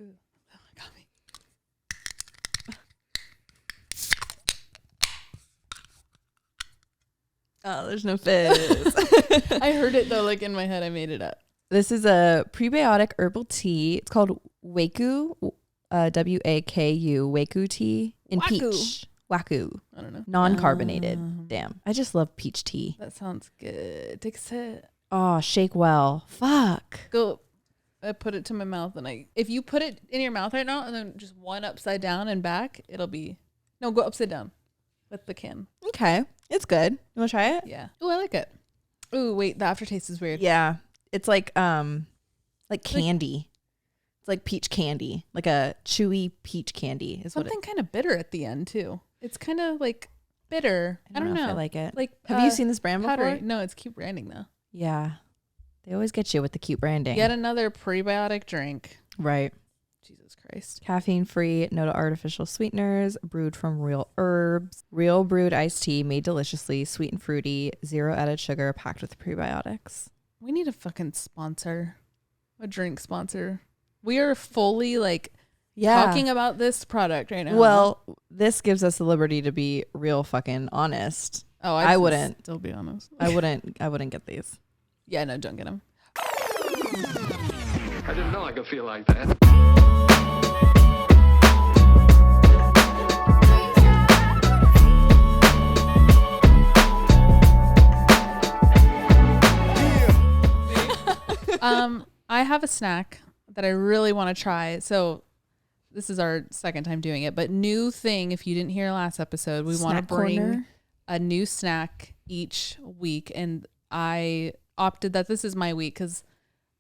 Ooh. Oh, got me. Oh, there's no fizz. I heard it though, like in my head. I made it up. This is a prebiotic herbal tea. It's called Waku, W-A-K-U, Waku tea in Waku. peach. Waku. I don't know. Non-carbonated. Damn. I just love peach tea. That sounds good. Take a sip. Oh, shake well. Fuck. Go. I put it to my mouth, and if you put it in your mouth right now, and then just one upside down and back, it'll be. No, go upside down with the can. Okay. It's good. You want to try it? Yeah. Oh, I like it. Oh, wait. The aftertaste is weird. Yeah. It's like candy. It's like peach candy. Like a chewy peach candy is something kind of bitter at the end too. It's kind of like bitter. I don't know if I like it. Like, have you seen this brand powdery. before? No, it's cute branding though. Yeah. They always get you with the cute branding. Yet another prebiotic drink. Right. Jesus Christ. Caffeine free, no artificial sweeteners, brewed from real herbs, real brewed iced tea made deliciously, sweet and fruity, zero added sugar, packed with prebiotics. We need a fucking sponsor, a drink sponsor. We are fully talking about this product right now. Well, this gives us the liberty to be real fucking honest. Oh, I wouldn't. Still be honest. I wouldn't get these. Yeah, no, don't get them. I didn't know I could feel like that. I have a snack that I really want to try. So this is our second time doing it, but new thing. If you didn't hear last episode, we want to bring a new snack each week. And I opted that this is my week because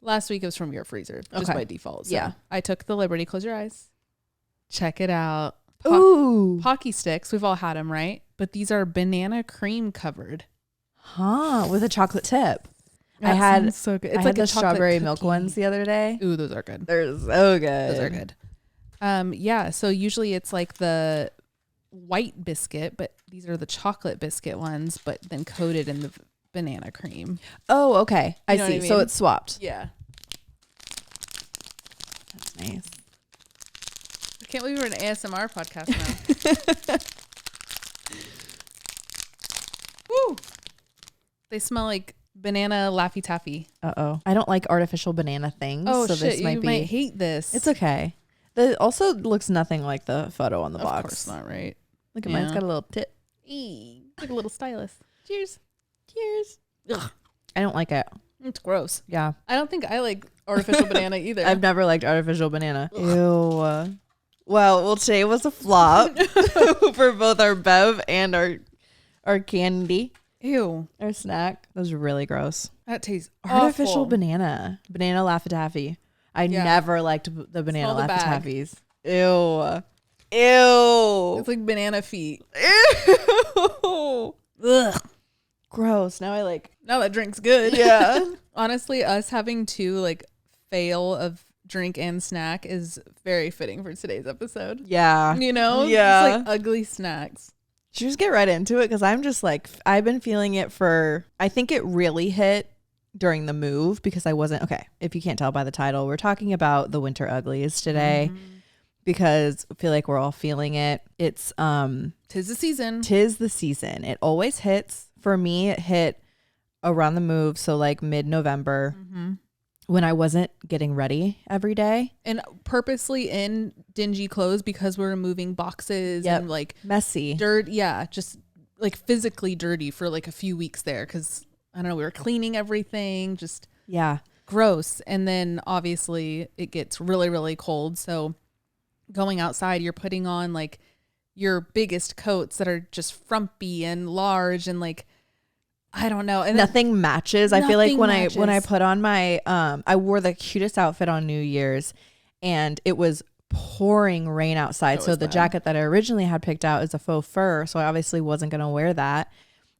last week it was from your freezer just by default. So yeah. I took the liberty. Close your eyes. Check it out. Ooh. Pocky sticks. We've all had them, right? But these are banana cream covered. Huh. With a chocolate tip. That I had so good. It's like the strawberry milk ones the other day. Ooh, those are good. They're so good. Those are good. Yeah. So usually it's like the white biscuit, but these are the chocolate biscuit ones, but then coated in the banana cream. Oh, okay. I see. So it's swapped. Yeah. That's nice. I can't believe we're an ASMR podcast now. Woo! They smell like banana Laffy Taffy. Uh-oh. I don't like artificial banana things. Oh, so shit. This might might hate this. It's okay. It also looks nothing like the photo on the box. Of course not, right? Look at mine's got a little tip. Like a little stylus. Cheers. Cheers. Ugh. I don't like it. It's gross. Yeah. I don't think I like artificial banana either. I've never liked artificial banana. Ew. Well, today was a flop for both our bev and our candy. Ew. Our snack. That was really gross. That tastes Artificial awful. Banana Laffy Taffy. I never liked the banana Smell the Laffy bag. Taffies. Ew. Ew. It's like banana feet. Ew. Ugh. Gross. Now I like. Now that drink's good. Yeah. Honestly, us having to fail of drink and snack is very fitting for today's episode. Yeah. You know? Yeah. It's like ugly snacks. Should we just get right into it? Because I'm just I've been feeling it I think it really hit during the move because I wasn't, okay, if you can't tell by the title, we're talking about the winter uglies today because I feel like we're all feeling it. It's, Tis the season. Tis the season. It always hits. For me, it hit around the move. So mid-November when I wasn't getting ready every day. And purposely in dingy clothes because we were moving boxes and messy. dirt. Yeah. Just physically dirty for a few weeks there. Cause I don't know, we were cleaning everything, just gross. And then obviously it gets really, really cold. So going outside, you're putting on your biggest coats that are just frumpy and large and I don't know. And nothing matches. I feel like when I put on my, I wore the cutest outfit on New Year's and it was pouring rain outside. So the jacket that I originally had picked out is a faux fur. So I obviously wasn't going to wear that.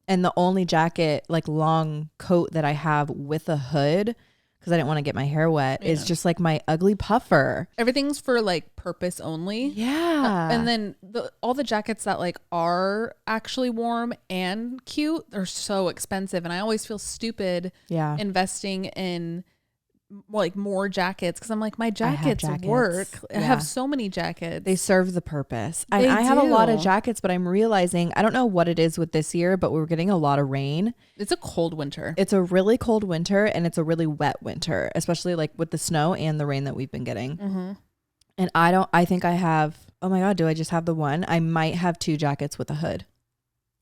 And the only jacket, long coat that I have with a hood, because I didn't want to get my hair wet, is just my ugly puffer. Everything's for purpose only. Yeah. And then all the jackets that are actually warm and cute, they're so expensive. And I always feel stupid investing in like more jackets because I'm like, my jackets work. I have so many jackets. They serve the purpose. I have a lot of jackets, but I'm realizing, I don't know what it is with this year, but we're getting a lot of rain. It's a cold winter. It's a really cold winter, and it's a really wet winter, especially like with the snow and the rain that we've been getting. Mm-hmm. And I think I have, oh my God, do I just have the one? I might have 2 jackets with a hood.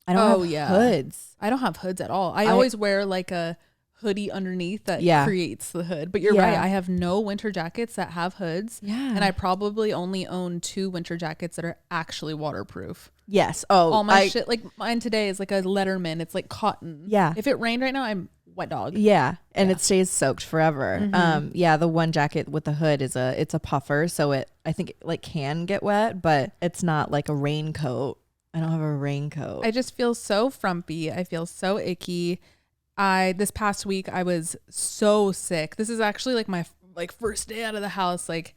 I don't have hoods. I don't have hoods at all. I always wear like a hoodie underneath that creates the hood. But you're right. I have no winter jackets that have hoods. Yeah. And I probably only own 2 winter jackets that are actually waterproof. Yes. Oh, all my shit, like mine today is like a Letterman. It's like cotton. Yeah. If it rained right now, I'm wet dog. Yeah. And it stays soaked forever. Mm-hmm. The one jacket with the hood it's a puffer. So I think it like can get wet, but it's not like a raincoat. I don't have a raincoat. I just feel so frumpy. I feel so icky. This past week I was so sick. This is actually like my first day out of the house. Like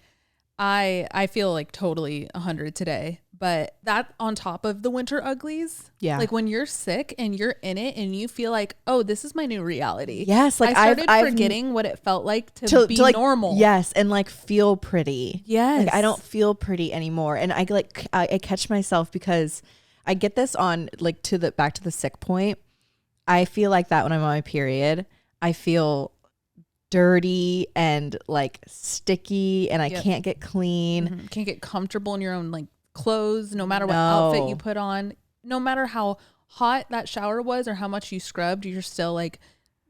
I feel like totally 100 today, but that on top of the winter uglies. Yeah. Like when you're sick and you're in it and you feel like, oh, this is my new reality. Yes. Like I started forgetting what it felt like to be like, normal. Yes. And like feel pretty. Yes. Like I don't feel pretty anymore. And I catch myself because I get this on like back to the sick point. I feel like that when I'm on my period. I feel dirty and like sticky, and I can't get clean. Mm-hmm. Can't get comfortable in your own like clothes, no matter what outfit you put on. No matter how hot that shower was or how much you scrubbed, you're still like,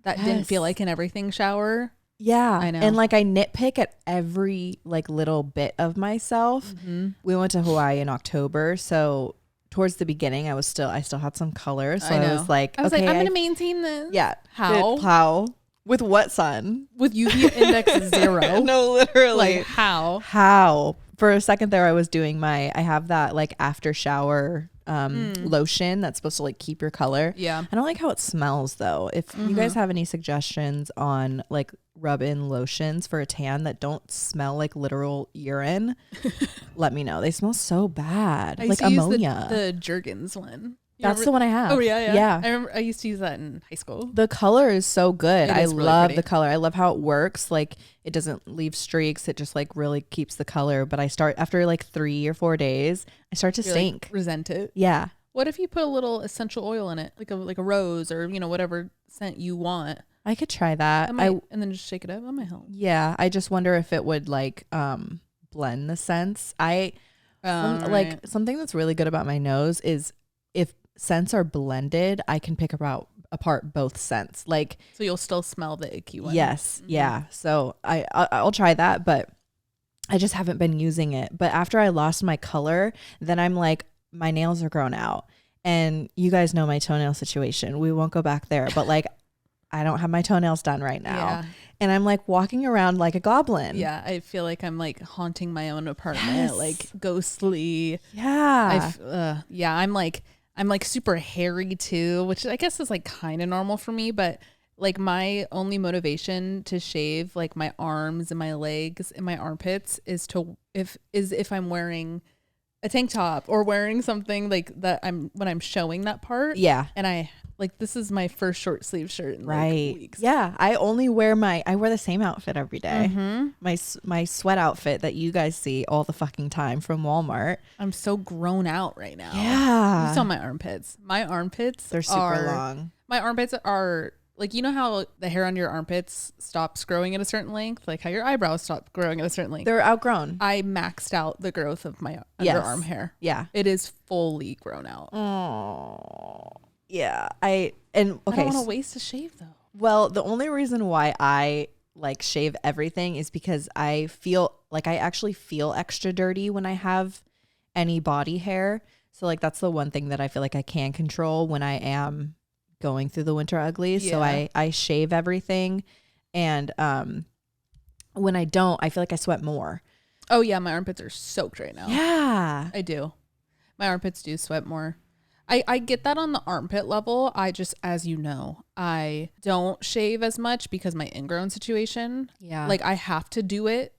that didn't feel like an everything shower. Yeah. I know. And like I nitpick at every like little bit of myself. Mm-hmm. We went to Hawaii in October, so towards the beginning, I still had some color. So I was like, I'm going to maintain this. Yeah. How? With what sun? With UV index 0. No, literally. Like how? How? For a second there, I have that like after shower lotion that's supposed to like keep your color. Yeah. I don't like how it smells though. If you guys have any suggestions on like rub-in lotions for a tan that don't smell like literal urine, let me know. They smell so bad. Like ammonia. The Jergens one. That's the one I have. Oh yeah. I remember I used to use that in high school. The color is so good. I love really the color. I love how it works. Like it doesn't leave streaks. It just like really keeps the color. But after like 3 or 4 days, I start to stink. Like, resent it. Yeah. What if you put a little essential oil in it, like a rose or whatever scent you want? I could try that. And then just shake it up. That might help. Yeah. I just wonder if it would like blend the scents. Something that's really good about my nose is if scents are blended, I can pick apart both scents. Like, so you'll still smell the icky one. Yes. Mm-hmm. Yeah. So I'll try that, but I just haven't been using it. But after I lost my color, then I'm like, my nails are grown out, and you guys know my toenail situation. We won't go back there, but like, I don't have my toenails done right now. Yeah. And I'm like walking around like a goblin. Yeah. I feel like I'm like haunting my own apartment, like ghostly. Yeah. I'm like super hairy too, which I guess is like kind of normal for me, but like my only motivation to shave like my arms and my legs and my armpits is if I'm wearing a tank top or wearing something like that when I'm showing that part. Yeah. And I like, this is my first short sleeve shirt in like weeks. Yeah. I wear the same outfit every day. Mm-hmm. My sweat outfit that you guys see all the fucking time from Walmart. I'm so grown out right now. Yeah. You saw my armpits. My armpits, they're super long. My armpits are like, you know how the hair on your armpits stops growing at a certain length? Like how your eyebrows stop growing at a certain length. They're outgrown. I maxed out the growth of my underarm hair. Yeah. It is fully grown out. Oh. Yeah. I don't want to waste a shave though. Well, the only reason why I like shave everything is because I feel like I actually feel extra dirty when I have any body hair. So like that's the one thing that I feel like I can control when I am going through the winter uglies. Yeah. So I shave everything, and when I don't, I feel like I sweat more. Oh yeah, my armpits are soaked right now. Yeah, I do. My armpits do sweat more. I get that on the armpit level. I just, as you know, I don't shave as much because my ingrown situation. Yeah, like I have to do it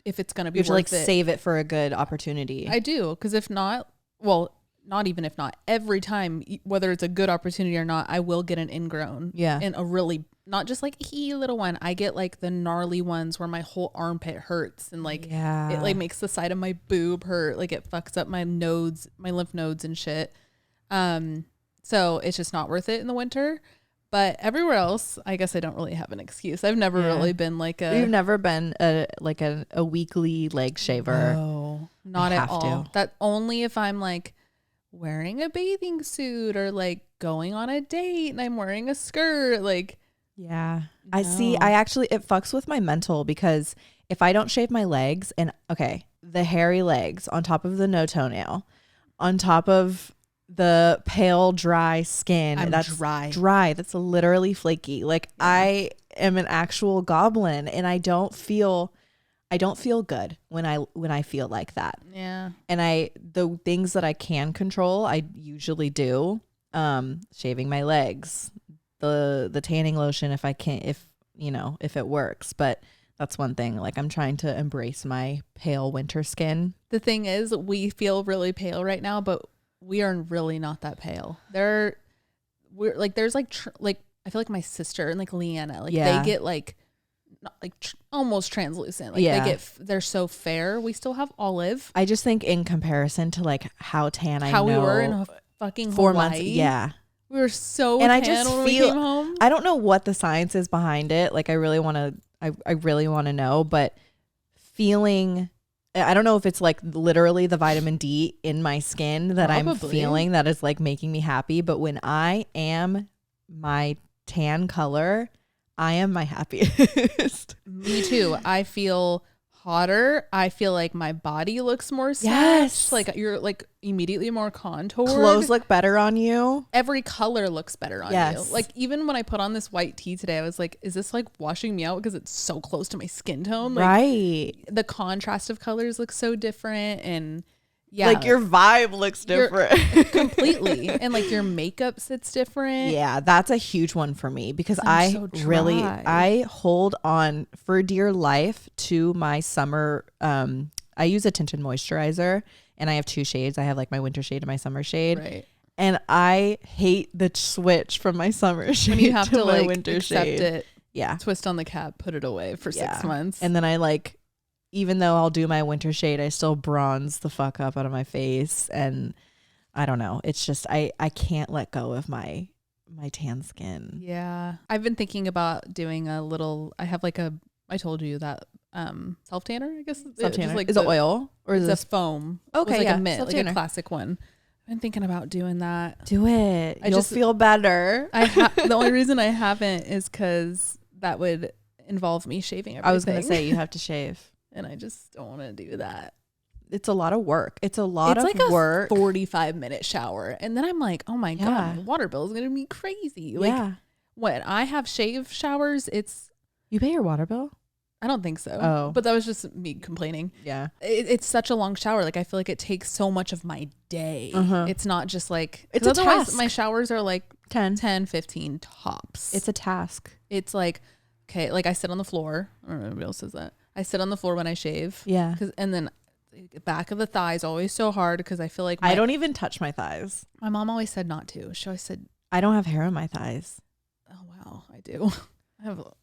if it's gonna be worth it. You have to like save it for a good opportunity. I do, because if not, well, not even if not, every time, whether it's a good opportunity or not, I will get an ingrown. Yeah. In a really not just like little one. I get like the gnarly ones where my whole armpit hurts and like it like makes the side of my boob hurt. Like it fucks up my nodes, my lymph nodes and shit. So it's just not worth it in the winter. But everywhere else, I guess I don't really have an excuse. I've never really been like You've never been a weekly leg shaver. No, not at all. That only if I'm like wearing a bathing suit or like going on a date and I'm wearing a skirt. Like, yeah, no. It fucks with my mental because if I don't shave my legs and the hairy legs on top of the no toenail, on top of the pale, dry skin. That's dry. That's literally flaky. Like I am an actual goblin and I don't feel good when I feel like that. Yeah. And the things that I can control, I usually do. Shaving my legs, the tanning lotion if it works. But that's one thing. Like I'm trying to embrace my pale winter skin. The thing is, we feel really pale right now, but we are really not that pale. There's I feel like my sister and like Leanna, like they get like almost translucent. Like they're so fair. We still have olive. I just think in comparison to like how tan we were in fucking 4 Hawaii, months. Yeah. We were so tan when we came home. I don't know what the science is behind it. Like I really want to know, but feeling, I don't know if it's like literally the vitamin D in my skin that I'm feeling that is like making me happy. But when I am my tan color, I am my happiest. Me too. I feel hotter. I feel like my body looks more snatched. Yes. Like you're like immediately more contoured. Clothes look better on you. Every color looks better on you. Like even when I put on this white tee today, I was like, is this like washing me out because it's so close to my skin tone? Like, right. The contrast of colors looks so different and like your vibe looks different. Completely. And like your makeup sits different. Yeah, that's a huge one for me because I hold on for dear life to my summer. I use a tinted moisturizer and I have 2 shades. I have like my winter shade and my summer shade. Right. And I hate the switch from my summer shade when you have to my like winter accept shade. It. Yeah. Twist on the cap, put it away for 6 months. And then I like, even though I'll do my winter shade, I still bronze the fuck up out of my face. And I don't know. It's just, I can't let go of my tan skin. Yeah. I've been thinking about doing I have like I told you that self tanner, I guess. Self tanner. Like is it oil or is it a foam? Okay. Like a mint, like a classic one. I've been thinking about doing that. Do it. You'll feel better. The only reason I haven't is because that would involve me shaving everything. I was going to say you have to shave. And I just don't want to do that. It's a lot of work. It's like work. A 45-minute shower. And then I'm like, oh my God, my water bill is going to be crazy. Like when I have shave showers, You pay your water bill? I don't think so. Oh. But that was just me complaining. Yeah. It's such a long shower. Like I feel like it takes so much of my day. It's not just like, it's a task. My showers are like 10, 15 tops. It's a task. It's like, okay, like I sit on the floor. I don't know if anybody else says that. I sit on the floor when I shave. Yeah. And then the back of the thighs always so hard because I feel like I don't even touch my thighs. My mom always said not to. She always said I don't have hair on my thighs. Oh wow, I do.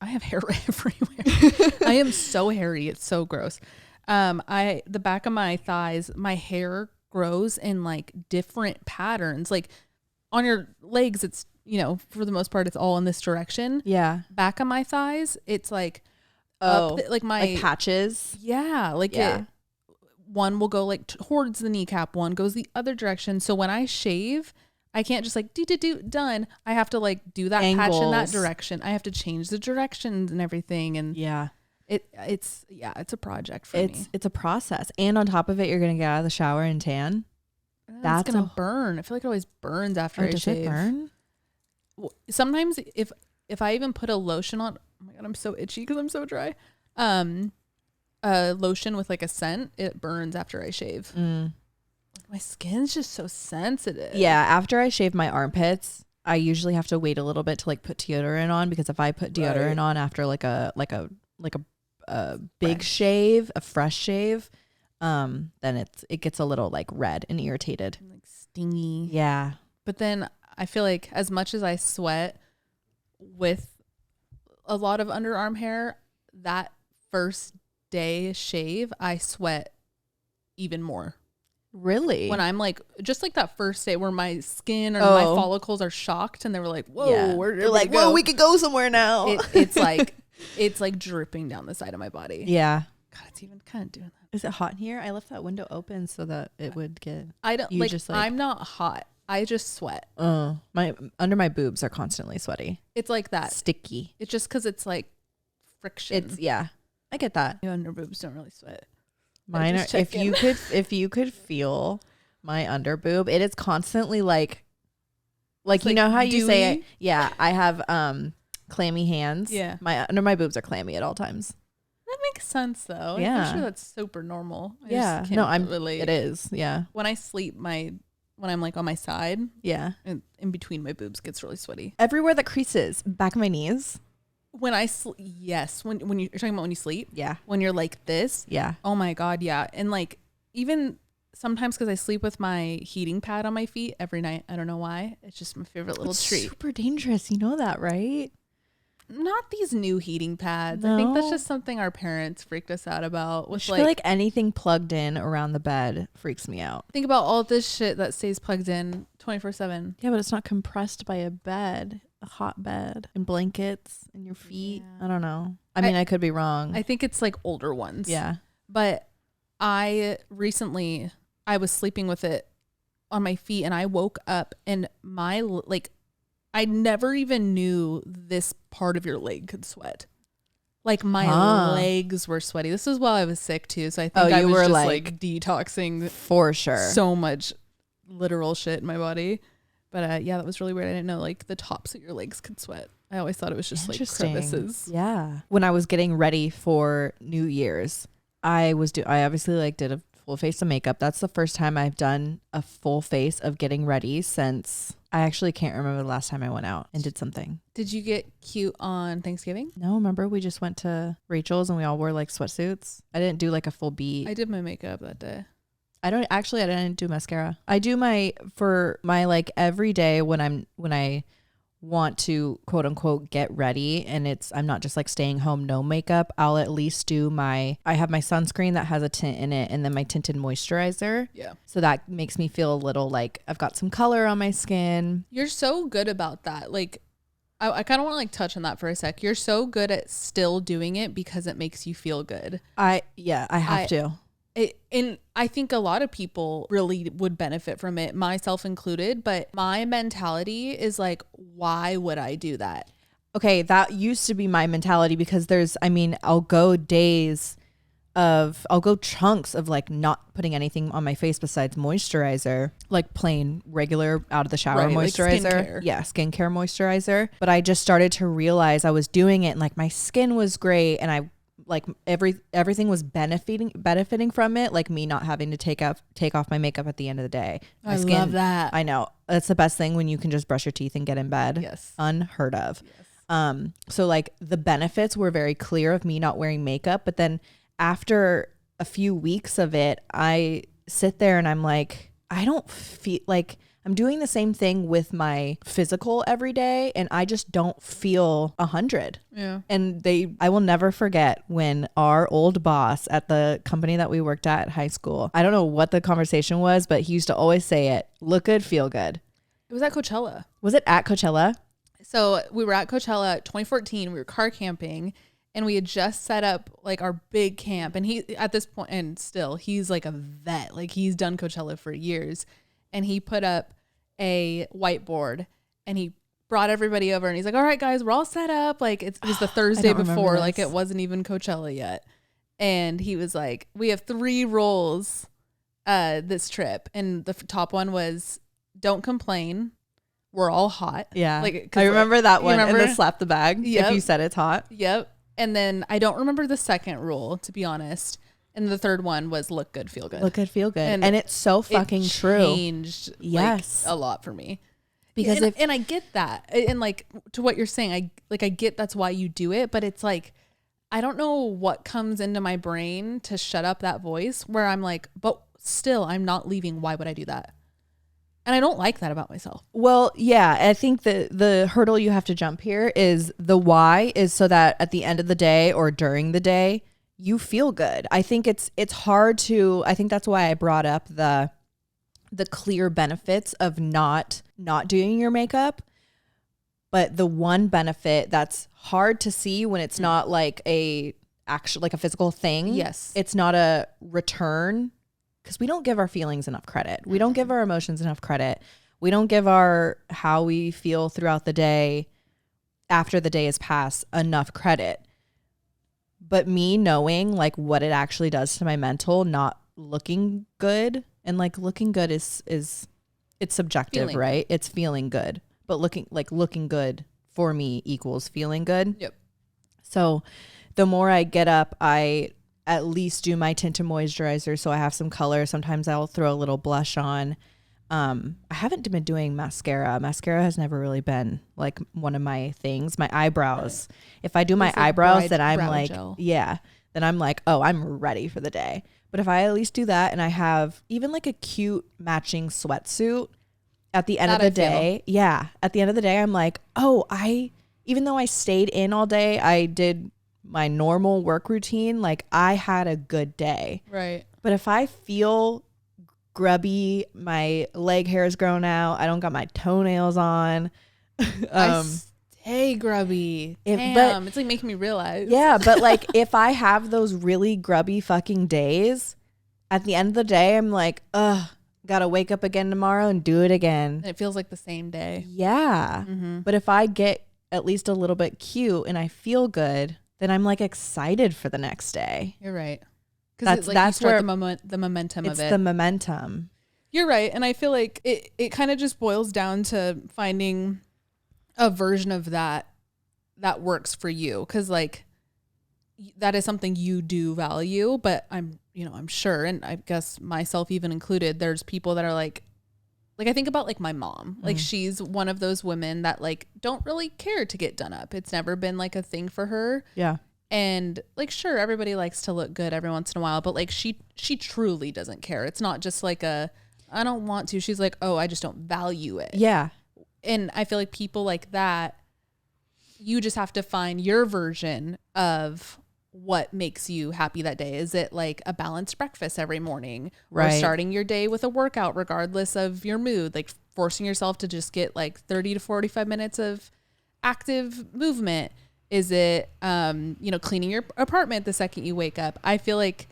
I have hair everywhere. I am so hairy. It's so gross. The back of my thighs, my hair grows in like different patterns. Like on your legs, it's for the most part, it's all in this direction. Yeah. Back of my thighs, it's like like patches. Yeah, one will go like towards the kneecap, one goes the other direction. So when I shave, I can't just like do done. I have to like do that patch in that direction. I have to change the directions and everything. And it's a project for me. It's a process. And on top of it, you're gonna get out of the shower and tan. That's gonna burn. I feel like it always burns after I shave. Does it burn? Sometimes if I even put a lotion on. Oh my God, I'm so itchy because I'm so dry. Lotion with like a scent, it burns after I shave. My skin's just so sensitive. Yeah, after I shave my armpits, I usually have to wait a little bit to like put deodorant on because if I put deodorant on after like a big shave, a fresh shave, then it gets a little like red and irritated, and like stingy. Yeah, but then I feel like as much as I sweat with a lot of underarm hair, that first day shave, I sweat even more. Really? When I'm like, just like that first day where my skin or my follicles are shocked and they were like, whoa, they're like, whoa, we could go somewhere now. It's like, it's like dripping down the side of my body. Yeah. God, it's even kind of doing that. Is it hot in here? I left that window open so that it would get. I don't like, I'm not hot. I just sweat. My under my boobs are constantly sweaty. It's like that. Sticky. It's just because it's like friction. I get that. Your under boobs don't really sweat. Mine are, if you could feel my under boob, it is constantly like you know how you say it? Yeah, I have clammy hands. Yeah. My under my boobs are clammy at all times. That makes sense though. Yeah. I'm sure that's super normal. I'm relate. It is. Yeah. When I sleep, when I'm like on my side, in between my boobs gets really sweaty. Everywhere that creases, back of my knees. When I yes, when you're talking about when you sleep, yeah, when you're like this, yeah, oh my god, yeah, and like even sometimes because I sleep with my heating pad on my feet every night. I don't know why. It's just my favorite little treat. Super dangerous, you know that, right? Not these new heating pads. No. I think that's just something our parents freaked us out about. I feel like anything plugged in around the bed freaks me out. Think about all this shit that stays plugged in 24/7. Yeah, but it's not compressed by a bed. A hot bed and blankets and your feet. Yeah. I don't know. I mean, I could be wrong. I think it's like older ones. Yeah. But I was sleeping with it on my feet and I woke up and I never even knew this part of your leg could sweat. Like my legs were sweaty. This was while I was sick too. So I think I was just like detoxing for sure. So much literal shit in my body. But that was really weird. I didn't know like the tops of your legs could sweat. I always thought it was just like crevices. Yeah. When I was getting ready for New Year's, I obviously like did a full face of makeup. That's the first time I've done a full face of getting ready since I actually can't remember the last time I went out and did something. Did you get cute on Thanksgiving? No, remember we just went to Rachel's and we all wore like sweatsuits. I didn't do like a full beat. I did my makeup that day. I didn't do mascara. I do for my like every day when I want to quote unquote get ready and I'm not just like staying home, no makeup. I'll at least do I have my sunscreen that has a tint in it and then my tinted moisturizer. Yeah. So that makes me feel a little like I've got some color on my skin. You're so good about that. Like I kind of want to like touch on that for a sec. You're so good at still doing it because it makes you feel good. I have to. And I think a lot of people really would benefit from it, myself included. But my mentality is like, why would I do that? Okay, that used to be my mentality because I'll go chunks of like not putting anything on my face besides moisturizer, like plain regular out of the shower moisturizer. Like skincare. Yeah, skincare moisturizer. But I just started to realize I was doing it and like my skin was great and I like everything was benefiting from it, like me not having to take off my makeup at the end of the day. I love that. I know. That's the best thing when you can just brush your teeth and get in bed. Yes. Unheard of. Yes. So like the benefits were very clear of me not wearing makeup, but then after a few weeks of it, I sit there and I'm like, I don't feel like I'm doing the same thing with my physical every day and I just don't feel 100. Yeah. And I will never forget when our old boss at the company that we worked at high school, I don't know what the conversation was, but he used to always say it, look good, feel good. It was at Coachella. Was it at Coachella? So we were at Coachella 2014. We were car camping and we had just set up like our big camp. And he, at this point, and still, he's like a vet. Like he's done Coachella for years. And he put up a whiteboard and he brought everybody over and he's like, all right, guys, we're all set up. Like it was the Thursday before, like it wasn't even Coachella yet. And he was like, we have 3 rules this trip. And the top one was don't complain. We're all hot. Yeah. Like I remember that one. And the slap the bag. Yep. If you said it's hot. Yep. And then I don't remember the second rule, to be honest. And the third one was look good, feel good. Look good, feel good. And it's so fucking true. Changed like, a lot for me. Because and I get that. And like to what you're saying, I get that's why you do it, but it's like I don't know what comes into my brain to shut up that voice where I'm like, but still I'm not leaving. Why would I do that? And I don't like that about myself. Well, yeah, I think the hurdle you have to jump here is the why is so that at the end of the day or during the day, you feel good. I think it's hard to, I think that's why I brought up the clear benefits of not doing your makeup. But the one benefit that's hard to see when it's not like a physical thing. Yes. It's not a return, because we don't give our feelings enough credit. We don't give our emotions enough credit. We don't give how we feel throughout the day after the day has passed enough credit. But me knowing like what it actually does to my mental, not looking good, and like looking good is it's subjective, feeling right? Good. It's feeling good. But looking good for me equals feeling good. Yep. So the more I get up, I at least do my tint and moisturizer so I have some color. Sometimes I'll throw a little blush on. I haven't been doing mascara. Mascara has never really been like one of my things. My eyebrows. Right. If I do my eyebrows, then I'm like, gel. Yeah. Then I'm like, oh, I'm ready for the day. But if I at least do that and I have even like a cute matching sweatsuit, at the end of the day, at the end of the day, I'm like, oh, even though I stayed in all day, I did my normal work routine. Like I had a good day. Right. But if I feel grubby, my leg hair is grown out, I don't got my toenails on. I stay grubby. Damn, it's like making me realize. Yeah, but like if I have those really grubby fucking days, at the end of the day, I'm like, ugh. Gotta wake up again tomorrow and do it again. It feels like the same day. Yeah. Mm-hmm. But if I get at least a little bit cute and I feel good, then I'm like excited for the next day. You're right. Because that's where the momentum of it. It's the momentum. You're right. And I feel like it kind of just boils down to finding a version of that works for you. Because like that is something you do value, but I'm sure, and I guess myself even included, there's people that are like I think about like my mom, like she's one of those women that like don't really care to get done up. It's never been like a thing for her. Yeah. And like, sure, everybody likes to look good every once in a while, but like she truly doesn't care. It's not just like I don't want to. She's like, oh, I just don't value it. Yeah. And I feel like people like that, you just have to find your version of what makes you happy that day. Is it like a balanced breakfast every morning, right? Or starting your day with a workout regardless of your mood, like forcing yourself to just get like 30 to 45 minutes of active movement? Is it cleaning your apartment the second you wake up? I feel like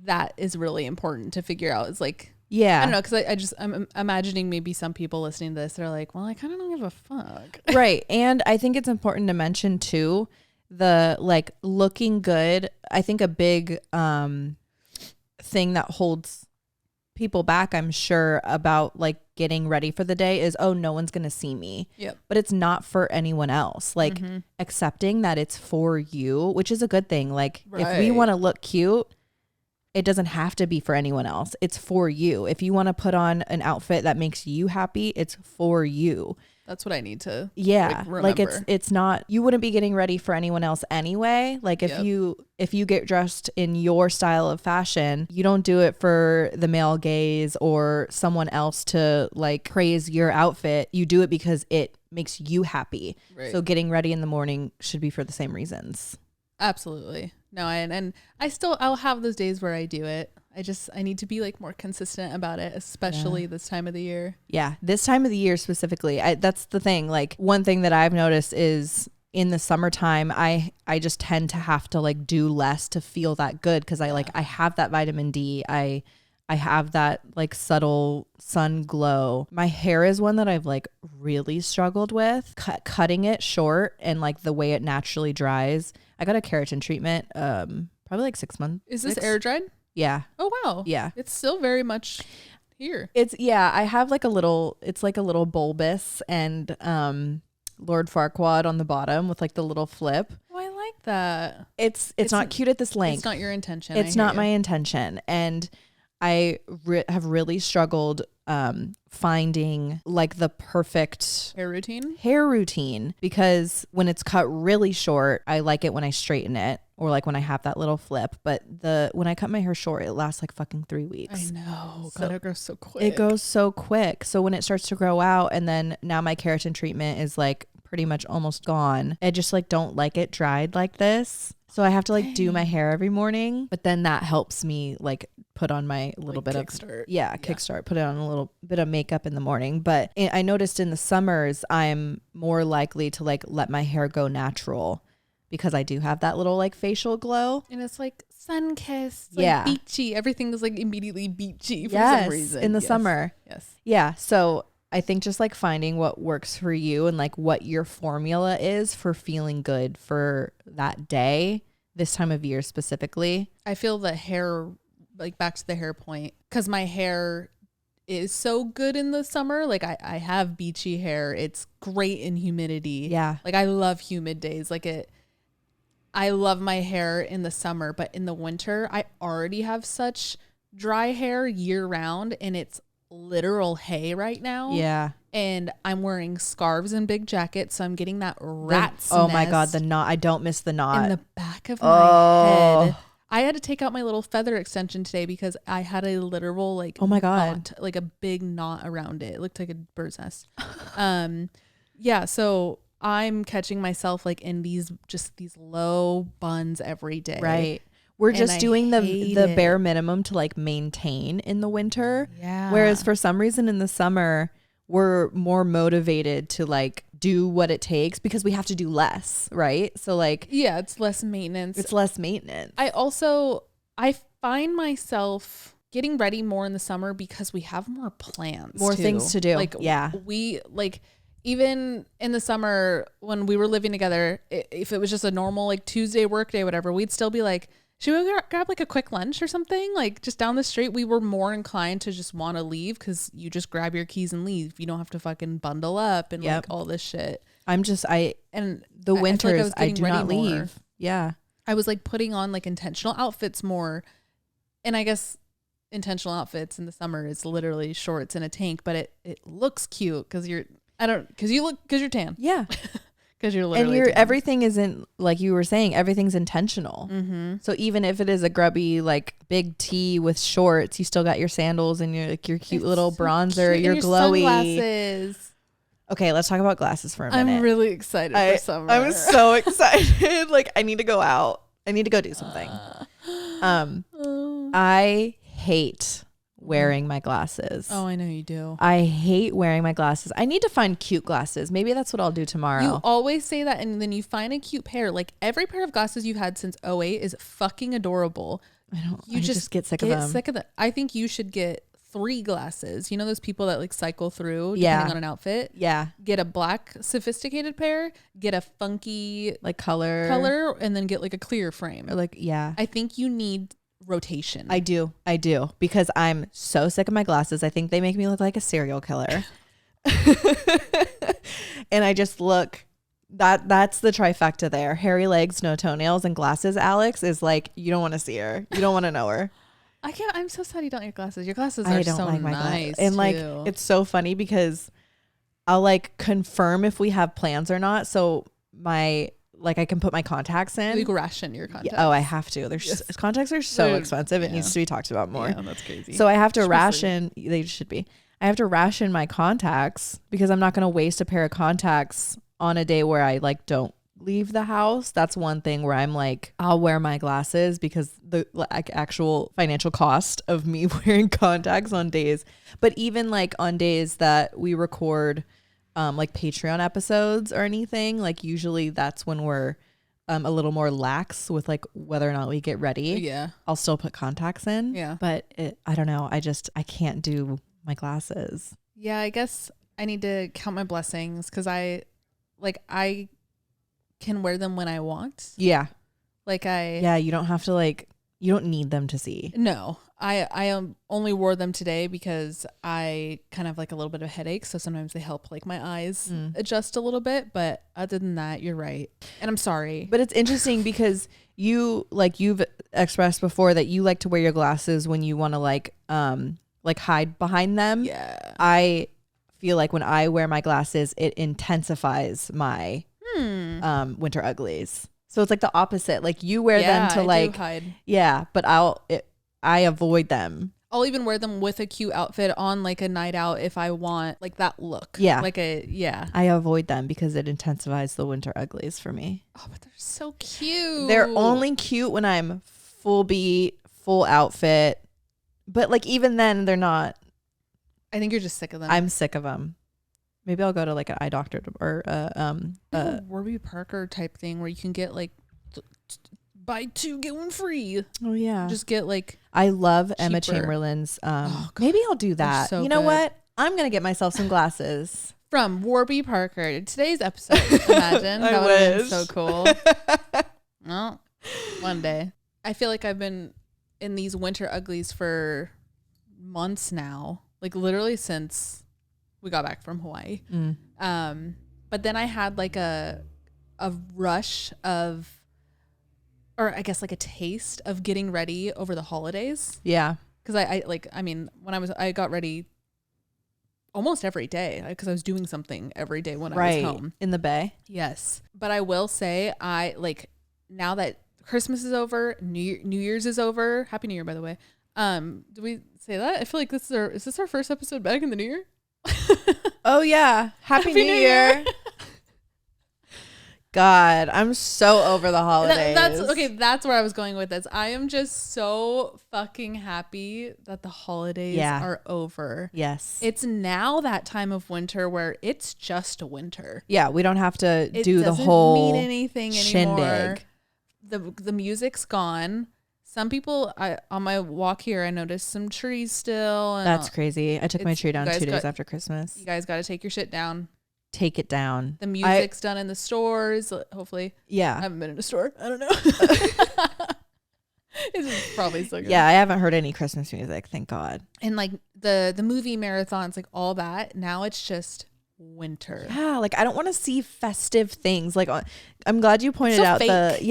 that is really important to figure out. It's like, yeah, I don't know, because I'm imagining maybe some people listening to this, they're like, well, I kind of don't give a fuck. Right. And I think it's important to mention too, the like looking good. I think a big thing that holds people back, I'm sure, about like getting ready for the day is, oh, no one's gonna see me. Yep. But it's not for anyone else. Like accepting that it's for you, which is a good thing. Like if we want to look cute, it doesn't have to be for anyone else. It's for you. If you want to put on an outfit that makes you happy, it's for you. That's what I need to remember. Like it's not, you wouldn't be getting ready for anyone else anyway. Like if you get dressed in your style of fashion, you don't do it for the male gaze or someone else to like praise your outfit. You do it because it makes you happy. Right. So getting ready in the morning should be for the same reasons. Absolutely. No, I'll have those days where I do it. I need to be like more consistent about it, especially this time of the year. Yeah. This time of the year specifically, that's the thing. Like one thing that I've noticed is in the summertime, I just tend to have to like do less to feel that good. Cause I have that vitamin D. I have that like subtle sun glow. My hair is one that I've like really struggled with cutting it short and like the way it naturally dries. I got a keratin treatment, probably like 6 months. Is this air dried? Yeah. Oh, wow. Yeah. It's still very much here. I have like it's like a little bulbous and Lord Farquaad on the bottom with like the little flip. Oh, I like that. It's not cute at this length. It's not your intention. It's not my intention. And I have really struggled finding like the perfect hair routine because when it's cut really short, I like it when I straighten it or like when I have that little flip. But when I cut my hair short, it lasts like fucking 3 weeks. I know. God, it goes so quick. It goes so quick. So when it starts to grow out, and then now my keratin treatment is like pretty much almost gone. I just like don't like it dried like this. So I have to like do my hair every morning, but then that helps me like put on my little bit kickstart. Kickstart, put it on a little bit of makeup in the morning. But I noticed in the summers, I'm more likely to like let my hair go natural because I do have that little like facial glow. And it's like sun-kissed, like beachy. Everything is like immediately beachy for some reason. In the summer. Yes. Yeah. So I think just like finding what works for you and like what your formula is for feeling good for that day, this time of year specifically. I feel the hair, like back to the hair point, because my hair is so good in the summer. Like I have beachy hair. It's great in humidity. Yeah. Like I love humid days. I love my hair in the summer, but in the winter, I already have such dry hair year round and it's literal hay right now. Yeah. And I'm wearing scarves and big jackets, so I'm getting that rat's Oh my nest God, the knot. I don't miss the knot. in the back of my head. I had to take out my little feather extension today because I had a literal like oh my God knot, like a big knot around it. It looked like a bird's nest. Yeah, so I'm catching myself like in these low buns every day. Right. We're just doing the bare minimum to like maintain in the winter. Yeah. Whereas for some reason in the summer, we're more motivated to like do what it takes because we have to do less. Right. So like, yeah, it's less maintenance. I find myself getting ready more in the summer because we have more plans. More things to do. Like, even in the summer when we were living together, if it was just a normal like Tuesday work day, whatever, we'd still be like, should we grab like a quick lunch or something? Like just down the street, we were more inclined to just want to leave because you just grab your keys and leave. You don't have to fucking bundle up and like all this shit. Winters, I do not leave. More. Yeah. I was like putting on like intentional outfits more. And I guess intentional outfits in the summer is literally shorts and a tank, but it looks cute because you're tan. Yeah. Because you're literally tan. Everything isn't like you were saying, everything's intentional. Mm-hmm. So even if it is a grubby like big tee with shorts, you still got your sandals and your cute little bronzer, your glowy sunglasses. Okay, let's talk about glasses for a minute. I'm really excited for summer. I'm so excited. Like I need to go out. I need to go do something. I hate wearing my glasses. Oh, I know you do. I hate wearing my glasses. I need to find cute glasses. Maybe that's what I'll do tomorrow. You always say that and then you find a cute pair. Like every pair of glasses you've had since 2008 is fucking adorable. I just get sick of them. I think you should get 3 glasses. You know those people that like cycle through depending on an outfit? Yeah. Get a black sophisticated pair, get a funky like color, and then get like a clear frame. Or like, yeah. I think you need rotation. I do because I'm so sick of my glasses. I think they make me look like a serial killer. And I just look that's the trifecta there. Hairy legs, no toenails, and glasses. Alex is like, you don't want to see her. You don't want to know her. I'm so sad you don't like glasses. Your glasses are so like nice. And like, it's so funny because I'll like confirm if we have plans or not. So I can put my contacts in. You can ration your contacts. Yeah, I have to. Contacts are so expensive. It needs to be talked about more. Yeah, that's crazy. So I have to ration. They should be. I have to ration my contacts because I'm not going to waste a pair of contacts on a day where I like don't leave the house. That's one thing where I'm like, I'll wear my glasses because the like actual financial cost of me wearing contacts on days. But even like on days that we record like Patreon episodes or anything, like usually that's when we're a little more lax with like whether or not we get ready. Yeah. I'll still put contacts in. Yeah. But I don't know. I can't do my glasses. Yeah. I guess I need to count my blessings because I can wear them when I want. Yeah. You don't have to like, you don't need them to see. No, I only wore them today because I kind of like a little bit of a headache. So sometimes they help like my eyes adjust a little bit. But other than that, you're right. And I'm sorry. But it's interesting because you've expressed before that you like to wear your glasses when you want to like hide behind them. Yeah. I feel like when I wear my glasses, it intensifies my winter uglies. So it's like the opposite. Like you wear them to like hide. Yeah, but I avoid them. I'll even wear them with a cute outfit on like a night out if I want like that look. Yeah. I avoid them because it intensifies the winter uglies for me. Oh, but they're so cute. They're only cute when I'm full beat, full outfit. But like even then they're not. I think you're just sick of them. I'm sick of them. Maybe I'll go to like an eye doctor or Warby Parker type thing where you can get like buy 2 get 1 free. Oh yeah. Just get like I love cheaper. Emma Chamberlain's maybe I'll do that. So you know good. what? I'm going to get myself some glasses. From Warby Parker. Today's episode. Imagine. That would have been so cool. Well, one day. I feel like I've been in these winter uglies for months now. Like literally since we got back from Hawaii. But then I had like a rush of, or I guess like a taste of getting ready over the holidays. Yeah. Cause I got ready almost every day because I was doing something every day when I was home. In the Bay. Yes. But I will say I like now that Christmas is over, New Year's is over. Happy New Year, by the way. Do we say that? I feel like is this our first episode back in the new year? Oh yeah. Happy New Year. God, I'm so over the holidays. That's where I was going with this. I am just so fucking happy that the holidays are over. Yes. It's now that time of winter where it's just winter. Yeah, we don't have to do the whole mean anything anymore. Shindig. The music's gone. Some people, on my walk here, I noticed some trees still. And that's crazy. I took my tree down 2 days after Christmas. You guys got to take your shit down. Take it down. The music's done in the stores, hopefully. Yeah. I haven't been in a store. I don't know. It's probably so good. Yeah, I haven't heard any Christmas music, thank God. And like the movie marathons, like all that, now it's just winter. Yeah, like I don't want to see festive things. Like I'm glad you pointed out fake.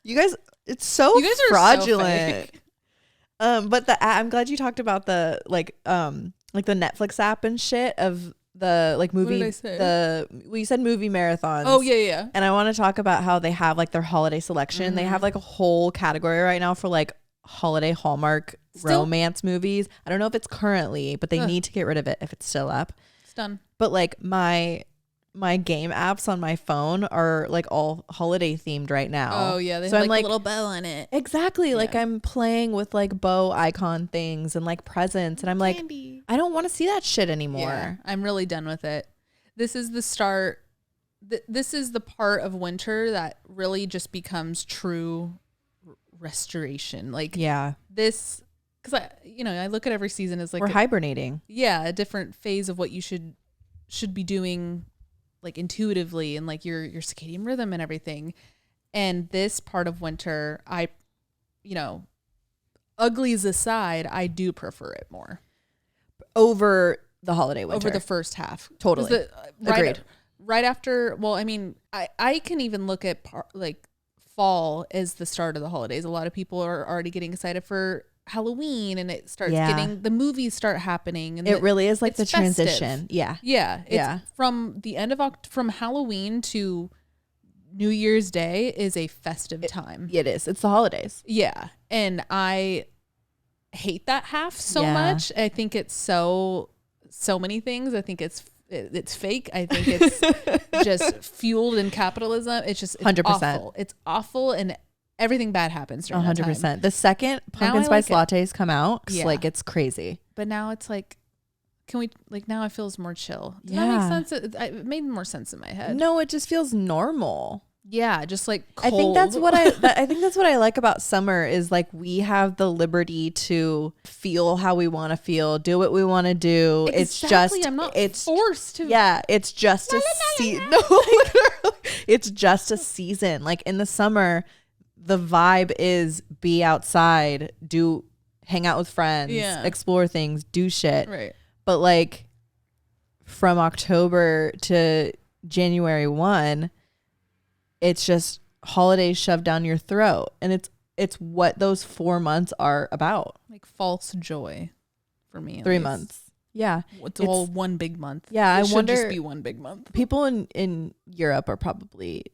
You guys, it's so you guys are fraudulent. So fake. But I'm glad you talked about the like the Netflix app and shit of the like movie. What did I say? You said movie marathons. Oh yeah. And I want to talk about how they have like their holiday selection. Mm-hmm. They have like a whole category right now for like holiday Hallmark romance movies. I don't know if it's currently, but they need to get rid of it if it's still up. It's done. But like my game apps on my phone are like all holiday themed right now. Oh yeah, they so have I'm like a little bow on it. Exactly. Yeah. Like I'm playing with like bow icon things and like presents, and I'm Candy. like, I don't want to see that shit anymore. Yeah, I'm really done with it. This is the start. This is the part of winter that really just becomes true restoration. Like this, because I look at every season as like we're hibernating. Yeah, a different phase of what you should be doing, like intuitively, and like your circadian rhythm and everything. And this part of winter, uglies aside, I do prefer it more over the holiday winter. Over the first half. Totally. Agreed. Right after, well, I mean, I can even look at like fall as the start of the holidays. A lot of people are already getting excited for Halloween, and it starts getting, the movies start happening. And it really is like the festive. transition. Yeah. Yeah. It's from the end of from Halloween to New Year's Day is a festive time. It is. It's the holidays. Yeah. And I hate that half so much. I think it's so many things. I think it's fake. I think it's just fueled in capitalism. It's 100%. Awful. It's awful, and everything bad happens during 100%. That time. The second pumpkin spice lattes come out, like it's crazy. But now it's like, can we now it feels more chill. Does that make sense? It made more sense in my head. No, it just feels normal. Yeah, just like cold. I think that's what I think that's what I like about summer is like we have the liberty to feel how we want to feel, do what we want to do. Exactly. It's just I'm not forced to. Yeah, it's just a season. No, literally, it's just a season. Like in the summer, the vibe is be outside, hang out with friends, explore things, do shit. Right. But like from October to January 1, it's just holidays shoved down your throat, and it's what those 4 months are about. Like false joy for me. 3 months. Yeah. It's all one big month. Yeah. It should just be one big month. People in Europe are probably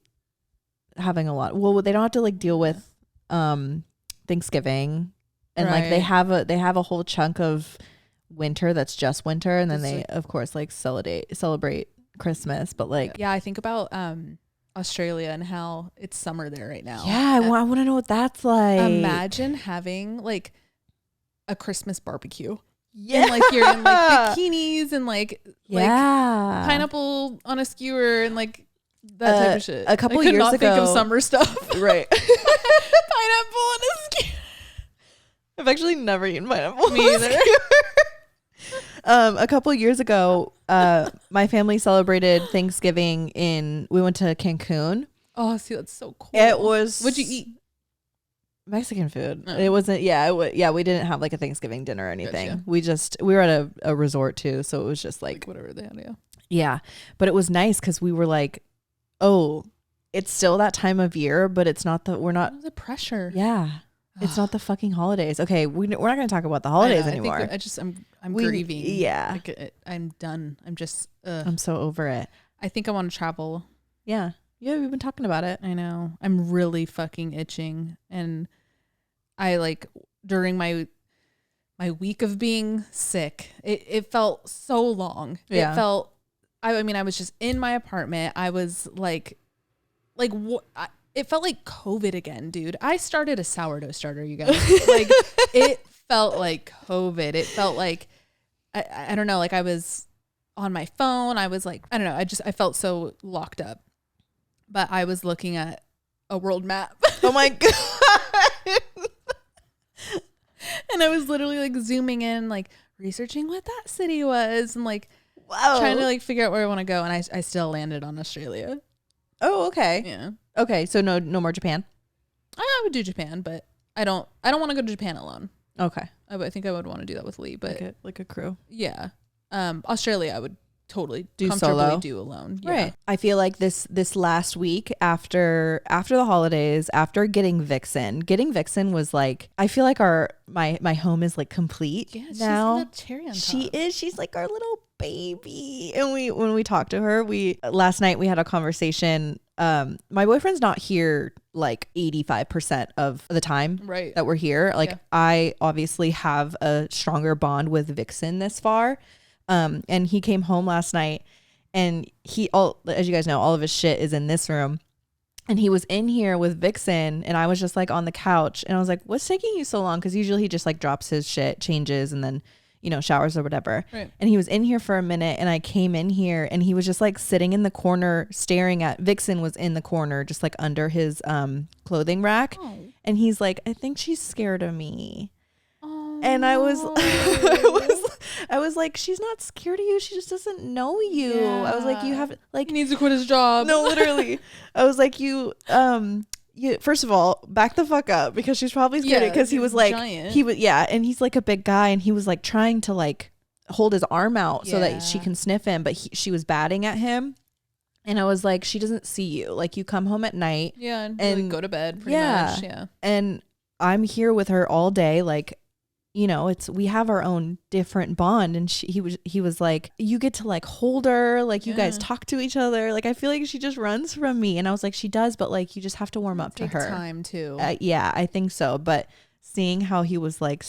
having a lot. Well, they don't have to like deal with Thanksgiving, and like they have a whole chunk of winter that's just winter, and then they of course like celebrate Christmas. But like I think about Australia and how it's summer there right now. Yeah, I want to know what that's like. Imagine having like a Christmas barbecue. Yeah, and like you're in like bikinis and like pineapple on a skewer and like that type of shit. A couple I could years not ago, think of summer stuff. Right. Pineapple on a skewer. I've actually never eaten pineapple. Me either. A couple years ago, my family celebrated Thanksgiving we went to Cancun. Oh, see, that's so cool. It was. What'd you eat? Mexican food. It wasn't. We didn't have like a Thanksgiving dinner or anything. Gotcha. We were at a resort too, so it was just like whatever they had. Yeah, but it was nice because we were like, oh, it's still that time of year, but it's not we're not the pressure. Yeah. It's not the fucking holidays. Okay, we're not going to talk about the holidays anymore. I think I'm grieving. Yeah. Like, I'm done. I'm just I'm so over it. I think I want to travel. Yeah. Yeah, we've been talking about it. I know. I'm really fucking itching, and I like during my week of being sick, it felt so long. Yeah. It felt I mean I was just in my apartment. I was like it felt like COVID again, dude. I started a sourdough starter, you guys. Like it felt like COVID. It felt like I don't know, like I was on my phone. I was like, I don't know. I felt so locked up. But I was looking at a world map. Oh my God. And I was literally like zooming in, like researching what that city was and like trying to like figure out where I want to go. And I still landed on Australia. Oh, okay. Yeah. Okay, so no more Japan? I would do Japan, but I don't want to go to Japan alone. Okay. I think I would want to do that with Lee, but like a crew. Yeah. Australia I would totally do comfortably solo. do alone. Yeah. Right. I feel like this last week after the holidays, after getting Vixen was like, I feel like my home is like complete now. She's the cherry on top. She is. She's like our little baby. And when we talked to her, last night we had a conversation. My boyfriend's not here like 85% of the time that we're here. Like I obviously have a stronger bond with Vixen this far. And he came home last night and as you guys know, all of his shit is in this room. And he was in here with Vixen and I was just like on the couch and I was like, what's taking you so long? Cause usually he just like drops his shit, changes and then, showers or whatever. Right. And he was in here for a minute and I came in here and he was just like sitting in the corner staring at Vixen was in the corner, just like under his clothing rack. Oh. And he's like, I think she's scared of me. Oh. And I was I was like, she's not scared of you. She just doesn't know you. Yeah. I was like, you have like he needs to quit his job. No, literally. I was like, you first of all, back the fuck up because she's probably scared because he was like giant. And he's like a big guy and he was like trying to like hold his arm out so that she can sniff him, but she was batting at him. And I was like, she doesn't see you. Like you come home at night. Yeah. And like, go to bed pretty much. Yeah. And I'm here with her all day. Like, we have our own different bond. And he was like, you get to like hold her, like you guys talk to each other. Like, I feel like she just runs from me. And I was like, she does, but like, you just have to warm up to her. Time too. Yeah, I think so. But seeing how he was like,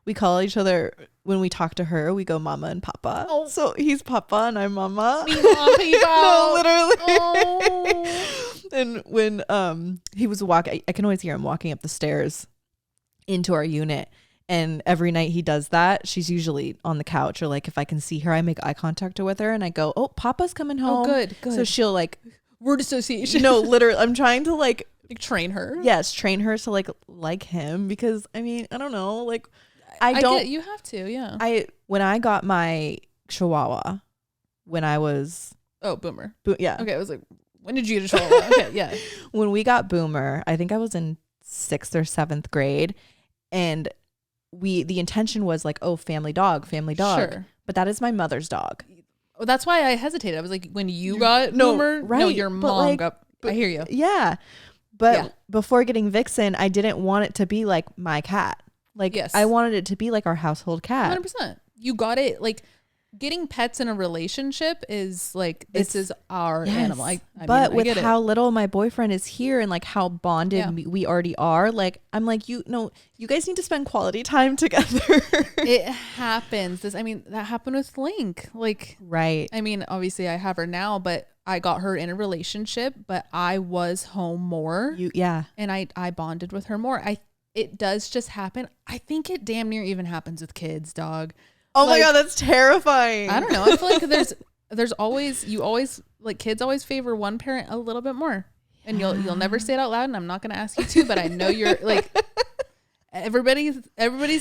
we call each other when we talk to her, we go mama and papa. Oh. So he's papa and I'm mama. No, literally. Oh. And when he was walking, I can always hear him walking up the stairs into our unit. And every night he does that, she's usually on the couch or like if I can see her, I make eye contact with her and I go, oh, Papa's coming home. Oh, good. So she'll like word association. No, literally, I'm trying to like train her. Yes, train her to like him because I mean, I don't know, like you have to, yeah. When I got my Chihuahua, when I was Boomer. Yeah. Okay, I was like, when did you get a Chihuahua? Okay, yeah. When we got Boomer, I think I was in 6th or 7th grade, and the intention was like, oh, family dog. Sure. But that is my mother's dog. Well, that's why I hesitated. I was like, when you got Boomer, right? No, your mom got. I hear you. Yeah, But before getting Vixen, I didn't want it to be like my cat. Like I wanted it to be like our household cat. 100%. You got it. Like getting pets in a relationship is like, this is our animal. But with how little my boyfriend is here and like how bonded we already are, like I'm like, you guys need to spend quality time together. It happens. That happened with Link. Like, right. I mean, obviously I have her now, but I got her in a relationship, but I was home more. And I bonded with her more. It does just happen. I think it damn near even happens with kids, dog. Oh my God, that's terrifying. I don't know. I feel like there's always, like kids always favor one parent a little bit more. And you'll never say it out loud, and I'm not going to ask you to, but I know you're like, everybody's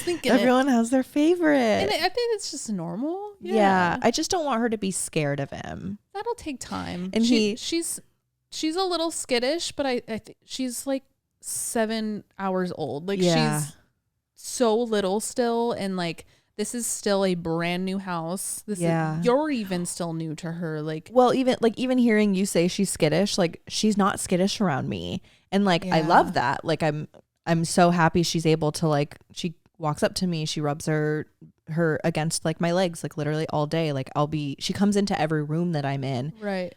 thinking everyone has their favorite. And I think it's just normal. Yeah. I just don't want her to be scared of him. That'll take time. And she's a little skittish, but I think she's like 7 hours old. Like she's so little still, and like this is still a brand new house. You're even still new to her. Like, well, even hearing you say she's skittish, like she's not skittish around me. And like, I love that. Like I'm so happy she's able to, like, she walks up to me, she rubs her against like my legs, like literally all day. Like she comes into every room that I'm in. Right.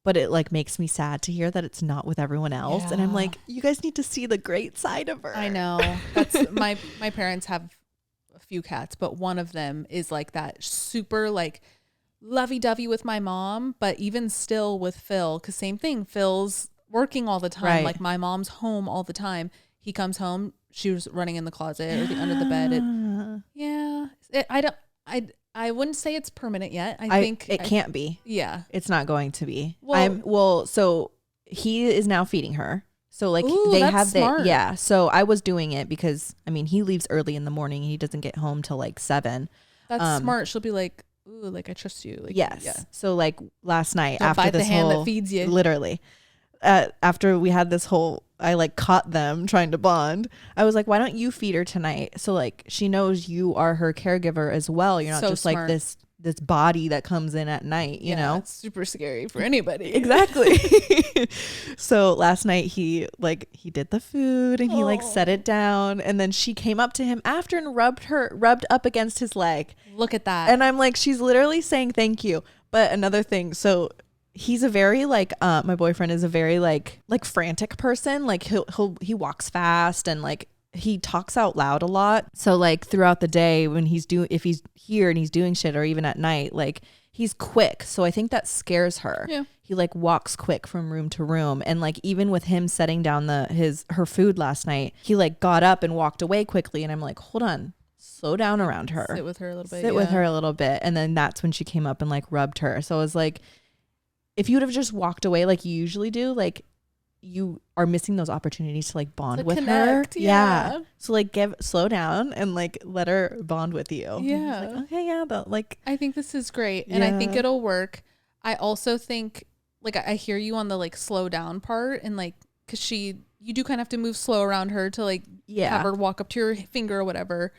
But it like makes me sad to hear that it's not with everyone else. And I'm like, you guys need to see the great side of her. I know. That's my parents have a few cats, but one of them is like that super like lovey-dovey with my mom, but even still with Phil, because same thing, Phil's working all the time. Right. Like my mom's home all the time. He comes home, she was running in the closet or under the bed. I wouldn't say it's permanent yet. I think it can't be. Yeah. It's not going to be. So he is now feeding her. So like they have smart. So I was doing it because I mean he leaves early in the morning. He doesn't get home till like 7. That's smart. She'll be like, ooh, like I trust you. Like, yes. Yeah. So like last night Don't after bite this the hand whole that feeds you. Literally. After we had this whole, I like caught them trying to bond. I was like, why don't you feed her tonight? So like she knows you are her caregiver as well. You're not just smart. Like this body that comes in at night, you know? It's super scary for anybody. Exactly. So last night he did the food and he like set it down, and then she came up to him after and rubbed up against his leg. Look at that. And I'm like, she's literally saying thank you. But another thing, so he's a very like my boyfriend is a very like frantic person. Like he walks fast and like he talks out loud a lot. So like throughout the day when if he's here and he's doing shit, or even at night, like he's quick. So I think that scares her. Yeah. He like walks quick from room to room. And like even with him setting down her food last night, he like got up and walked away quickly, and I'm like, hold on, slow down around her. Sit with her a little bit. Sit with her a little bit. And then that's when she came up and like rubbed her. So I was like, if you would have just walked away like you usually do, like you are missing those opportunities to like bond with connect, her. Yeah. So like slow down and like let her bond with you. Yeah. Like, okay. Yeah. But like, I think this is great. And I think it'll work. I also think like, I hear you on the like slow down part, and like, cause you do kind of have to move slow around her to like have her walk up to your finger or whatever.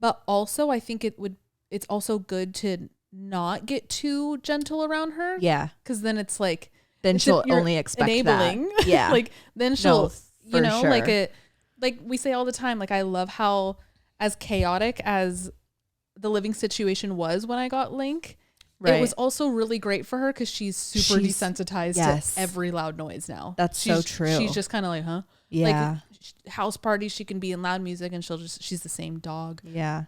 But also I think it's also good to not get too gentle around her. Yeah. Cause then it's like, then she'll only expect enabling. That. Yeah. Like then she'll, sure. Like we say all the time, like I love how as chaotic as the living situation was when I got Link, it was also really great for her because she's super desensitized to every loud noise now. That's so true. She's just kind of like, huh? Yeah. Like house parties, she can be in loud music and she's the same dog. Yeah.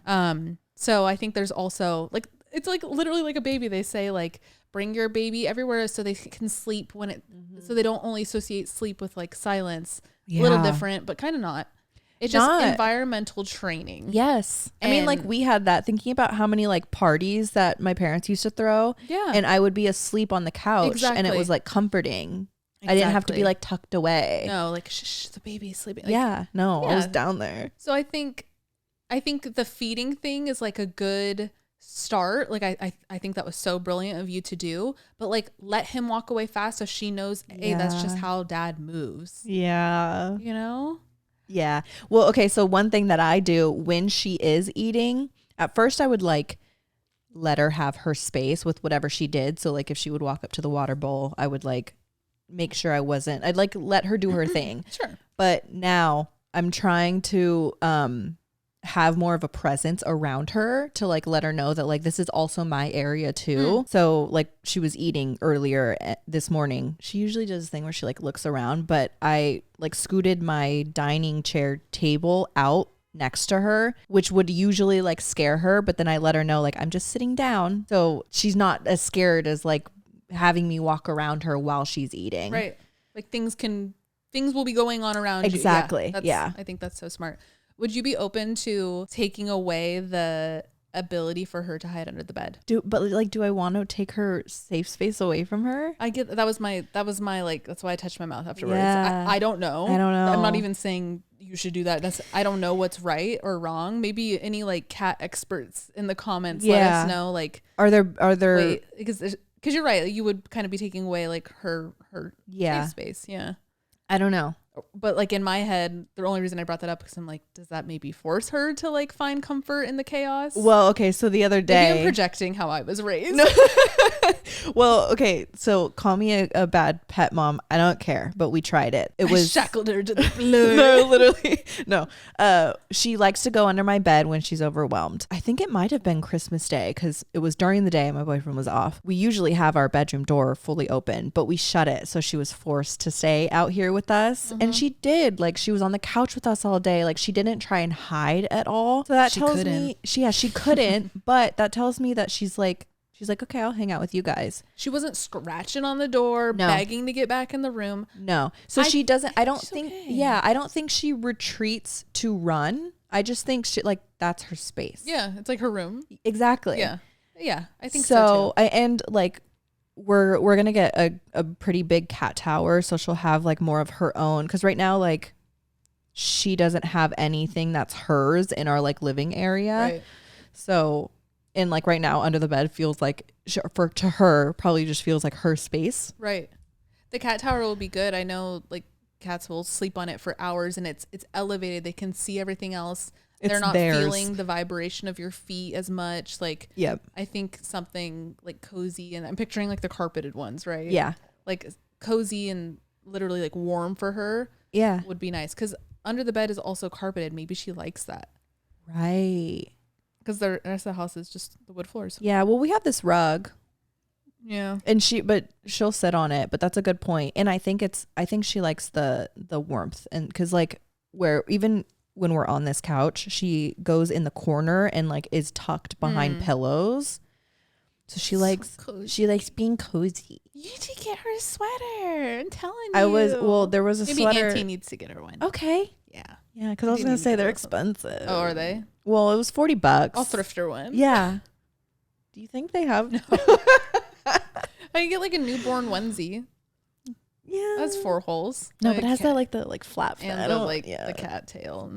So I think there's also like, it's like literally like a baby. They say like bring your baby everywhere so they can sleep so they don't only associate sleep with like silence. A little different, but kind of not. It's just environmental training. Yes. I mean, like we had that, thinking about how many like parties that my parents used to throw. Yeah. And I would be asleep on the couch and it was like comforting. Exactly. I didn't have to be like tucked away. No, like shh, the baby's sleeping. Like, I was down there. So I think the feeding thing is like a good start. Like I think that was so brilliant of you to do, but like let him walk away fast so she knows, hey, that's just how dad moves. Yeah. You know? Yeah. Well, okay. So one thing that I do when she is eating, at first I would like let her have her space with whatever she did. So like if she would walk up to the water bowl, I would like make sure I'd like let her do her thing. Sure. But now I'm trying to have more of a presence around her to like let her know that like this is also my area too. So like she was eating earlier this morning. She usually does this thing where she like looks around, but I like scooted my dining chair table out next to her, which would usually like scare her, but then I let her know like I'm just sitting down, so she's not as scared as like having me walk around her while she's eating. Right. Like things will be going on around you. Exactly. Yeah. I think that's so smart. Would you be open to taking away the ability for her to hide under the bed? Do I want to take her safe space away from her? I get that was my like, that's why I touched my mouth afterwards. Yeah. I don't know. I'm not even saying you should do that. I don't know what's right or wrong. Maybe any like cat experts in the comments let us know. Like, are there wait, because you're right. You would kind of be taking away like her safe space. Yeah. I don't know. But like in my head, the only reason I brought that up because I'm like, does that maybe force her to like find comfort in the chaos? Well, okay. So the other day, maybe I'm projecting how I was raised. No. Well, okay. So call me a bad pet mom. I don't care. But we tried it. It was shackled her to the floor. No, literally. No. She likes to go under my bed when she's overwhelmed. I think it might have been Christmas Day because it was during the day and my boyfriend was off. We usually have our bedroom door fully open, but we shut it. So she was forced to stay out here with us. And she did. Like she was on the couch with us all day. Like she didn't try and hide at all. So that tells me she couldn't, but that tells me that she's like, okay, I'll hang out with you guys. She wasn't scratching on the door, begging to get back in the room. No. So she doesn't, I don't think, I don't think she retreats to run. I just think she like, that's her space. Yeah. It's like her room. Exactly. Yeah. Yeah. I think so too. And like, we're going to get a pretty big cat tower. So she'll have like more of her own. Cause right now, like she doesn't have anything that's hers in our like living area. Right. So, and like right now under the bed feels like to her probably just feels like her space. Right. The cat tower will be good. I know like cats will sleep on it for hours and it's elevated. They can see everything else. They're not feeling the vibration of your feet as much. Like, yep. I think something like cozy, and I'm picturing like the carpeted ones, right? Yeah. Like cozy and literally like warm for her. Yeah. Would be nice. Cause under the bed is also carpeted. Maybe she likes that. Right. Because the rest of the house is just the wood floors. Yeah. Well, we have this rug. Yeah. And she'll sit on it, but that's a good point. And I think she likes the warmth, and cause like even when we're on this couch, she goes in the corner and like is tucked behind pillows. So she likes being cozy. You need to get her a sweater. I'm telling you. There was a Maybe sweater. Auntie needs to get her one. Okay. Yeah. Yeah, because I was going to say they're expensive. Oh, are they? Well, it was $40. I'll thrift her one. Yeah. Do you think they have? No. I can get like a newborn onesie. Yeah. That's 4 holes. No, but it has that like the like flap and the cat tail.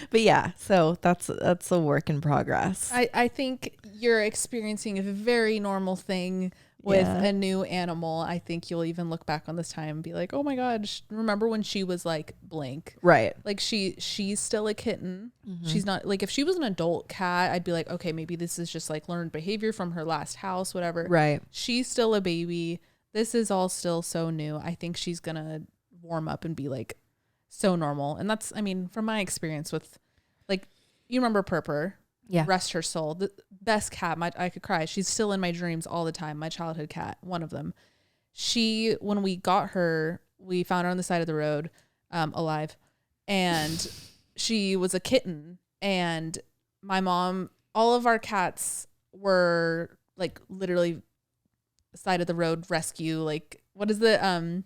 But yeah, so that's a work in progress. I think you're experiencing a very normal thing with a new animal. I think you'll even look back on this time and be like, oh my God, remember when she was like blank? Right. Like she's still a kitten. She's not like, if she was an adult cat, I'd be like, okay, maybe this is just like learned behavior from her last house, whatever. Right. She's still a baby. This is all still so new. I think she's going to warm up and be like so normal. And that's, I mean, from my experience with like, you remember Purper? Yeah. Rest her soul. The best cat. I could cry. She's still in my dreams all the time. My childhood cat, one of them. When we got her, we found her on the side of the road, alive. And she was a kitten. And my mom, all of our cats were like literally side of the road rescue. Like, what is the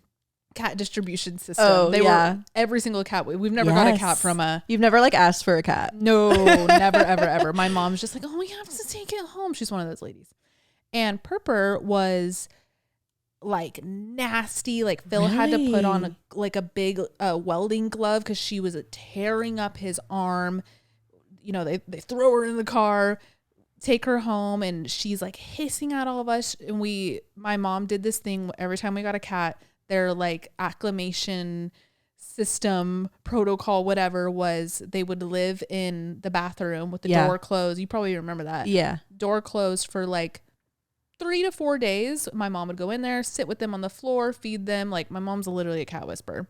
cat distribution system? Oh, they were every single cat. We've never got a cat from You've never like asked for a cat? No, never, ever, ever. My mom's just like, oh, we have to take it home. She's one of those ladies. And Purper was like nasty. Like Phil had to put on a big welding glove because she was tearing up his arm. You know, they throw her in the car, take her home, and she's like hissing at all of us. And my mom did this thing every time we got a cat. Their like acclimation system protocol, whatever, was they would live in the bathroom with the door closed. You probably remember that. Yeah. Door closed for like 3 to 4 days, my mom would go in there, sit with them on the floor, feed them. Like my mom's literally a cat whisperer.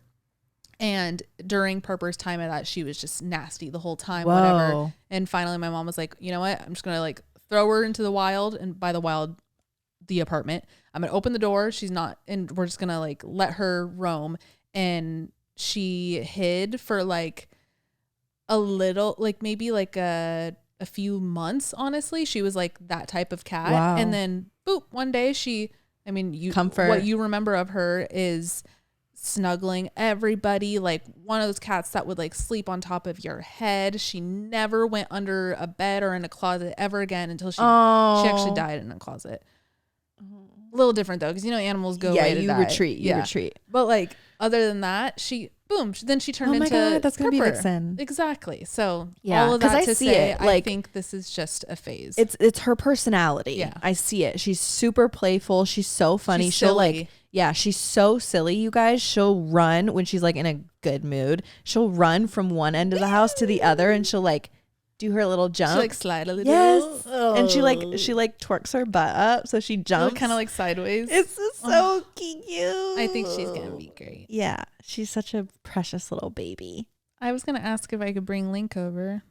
And during Purper's time at that, she was just nasty the whole time, whatever. And finally my mom was like, you know what? I'm just going to like throw her into the wild. And by the wild, the apartment. I'm going to open the door. She's not, and we're just going to like let her roam. And she hid for like a little, like maybe like a few months, honestly. She was like that type of cat. Wow. And then boop, one day what you remember of her is snuggling everybody, like one of those cats that would like sleep on top of your head. She never went under a bed or in a closet ever again until she actually died in a closet. A little different though, because animals go away to die. You retreat. But like other than that, then she turned into God, that's gonna be Vixen. Exactly. So all of that to say, I think this is just a phase. It's her personality. Yeah, I see it. She's super playful. She's so funny. She'll like, she's so silly, you guys. She'll run when she's like in a good mood. She'll run from one end of the house to the other, and she'll like do her little jump. She like slide a little. Yes. Oh. And she like twerks her butt up, so she jumps kind of like sideways. It's so cute. I think she's gonna be great. Yeah, she's such a precious little baby. I was gonna ask if I could bring Link over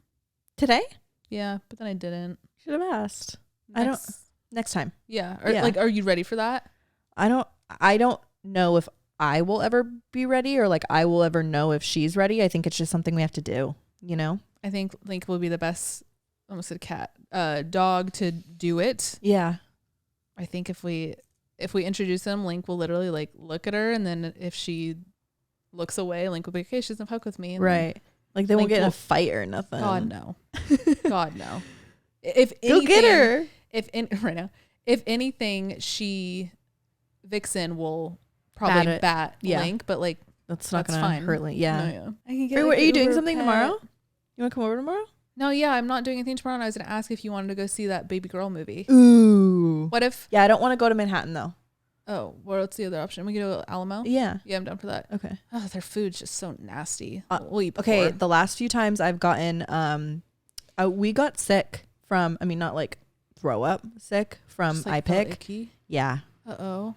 today. Yeah, but then I didn't. Should have asked. Next time. Yeah. Like, are you ready for that? I don't know if I will ever be ready, or like I will ever know if she's ready. I think it's just something we have to do. I think Link will be the best, almost said cat, dog to do it. Yeah. I think if we introduce him, Link will literally like look at her, and then if she looks away, Link will be, okay, she doesn't fuck with me. And right. Like they won't get in a fight or nothing. God no. God no. If anything, go get her. If anything, Vixen will probably bat Link, but like that's not gonna hurt Link. Yeah. No, yeah. I can get are you doing something tomorrow? You want to come over tomorrow? No, yeah, I'm not doing anything tomorrow. And I was going to ask if you wanted to go see that baby girl movie. Ooh. What if? Yeah, I don't want to go to Manhattan though. Oh, what's the other option? We could go to Alamo? Yeah. Yeah, I'm down for that. Okay. Oh, their food's just so nasty. We'll eat before. Okay, the last few times I've gotten, we got sick from, not like throw up sick from just like iPick. Yeah. Uh-oh.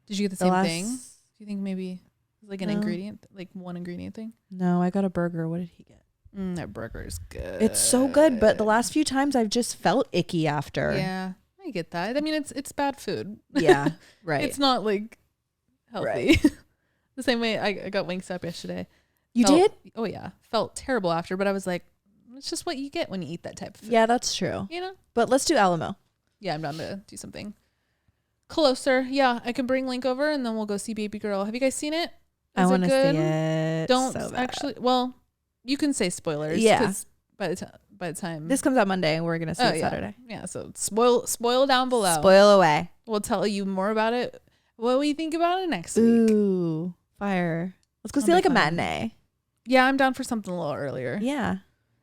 Did you get the same thing? Do you think maybe like an ingredient, like one ingredient thing? No, I got a burger. What did he get? That burger is good. It's so good, but the last few times I've just felt icky after. Yeah, I get that. I mean, it's bad food. Yeah, right. It's not like healthy. Right. The same way I got Wingstop yesterday. You did? Oh yeah, felt terrible after, but I was like, it's just what you get when you eat that type of food. Yeah, that's true. But let's do Alamo. Yeah, I'm down to do something closer. Yeah, I can bring Link over, and then we'll go see Baby Girl. Have you guys seen it? I want to see it. Don't actually. Well. You can say spoilers. Yeah. By the time this comes out Monday, and we're gonna see it Saturday. Yeah. So spoil down below. Spoil away. We'll tell you more about it. What we think about it next week. Ooh, fire! Let's go see like a matinee. Yeah, I'm down for something a little earlier. Yeah.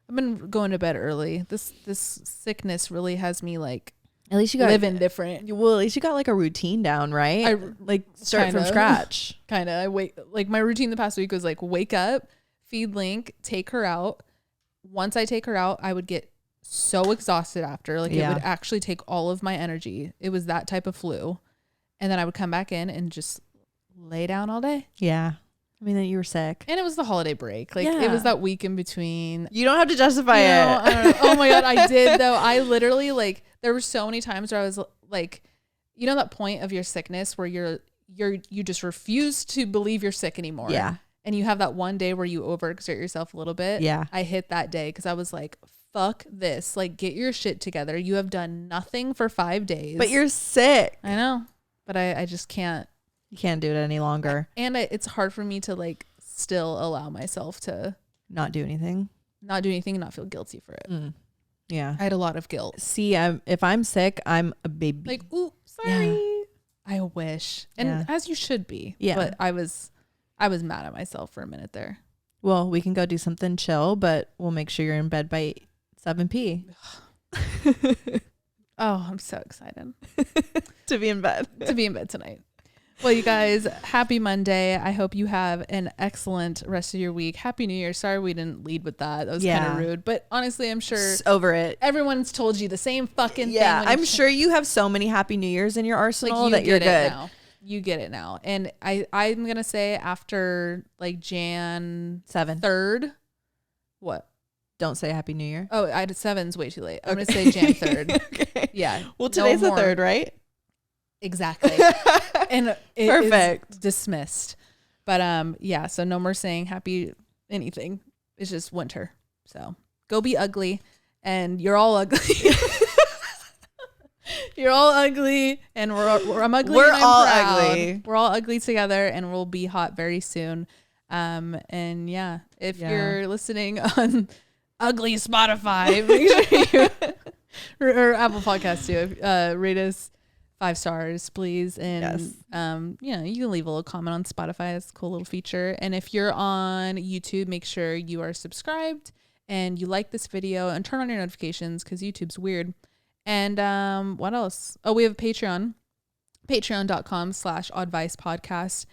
I've been going to bed early. This sickness really has me like. At least you got living different. Well, at least you got like a routine down, right? I like start from scratch. Kinda. I wake like my routine the past week was like wake up, feed Link, take her out. Once I take her out, I would get so exhausted after. Like it would actually take all of my energy. It was that type of flu. And then I would come back in and just lay down all day. Yeah. I mean, then you were sick. And it was the holiday break. Like it was that week in between. You don't have to justify it. I don't know. Oh my God, I did though. I literally like, there were so many times where I was like, you know, that point of your sickness where you just refuse to believe you're sick anymore. Yeah. And you have that one day where you overexert yourself a little bit. Yeah. I hit that day because I was like, fuck this. Like, get your shit together. You have done nothing for 5 days. But you're sick. I know. But I just can't. You can't do it any longer. And it's hard for me to like still allow myself to not do anything and not feel guilty for it. Yeah. I had a lot of guilt. See, if I'm sick, I'm a baby. Like, ooh, sorry. Yeah. I wish. And as you should be. Yeah. But I was mad at myself for a minute there. Well, we can go do something chill, but we'll make sure you're in bed by 7 p.m. Oh, I'm so excited. To be in bed. To be in bed tonight. Well, you guys, happy Monday. I hope you have an excellent rest of your week. Happy New Year. Sorry we didn't lead with that. That was kind of rude. But honestly, I'm sure over it. Everyone's told you the same fucking thing. Yeah, I'm sure you have so many Happy New Years in your arsenal that you're good. Now. You get it now. And I'm going to say after like Jan 7th. 3rd. What? Don't say Happy New Year. Oh, 7's way too late. I'm going to say Jan 3rd. Okay. Yeah. Well, today's the 3rd, right? Exactly. And it perfect. Is dismissed. But yeah, so no more saying happy anything. It's just winter. So go be ugly. And you're all ugly. You're all ugly, and I'm ugly. We're and I'm all proud. ugly. We're all ugly together, and we'll be hot very soon. And yeah, if you're listening on ugly Spotify, make sure you or Apple Podcasts too. Rate us 5 stars, please. And you know, you can leave a little comment on Spotify. It's a cool little feature. And if you're on YouTube, make sure you are subscribed and you like this video and turn on your notifications because YouTube's weird. And what else? Oh, we have a Patreon, patreon.com/Oddvice podcast.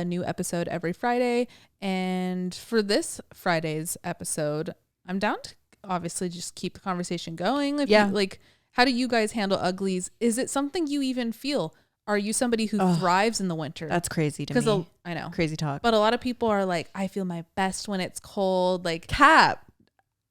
New episode every Friday. And for this Friday's episode, I'm down to obviously just keep the conversation going. If you, like, how do you guys handle uglies? Is it something you even feel? Are you somebody who thrives in the winter? That's crazy to me. I know. Crazy talk. But a lot of people are like, I feel my best when it's cold. Like, Cap.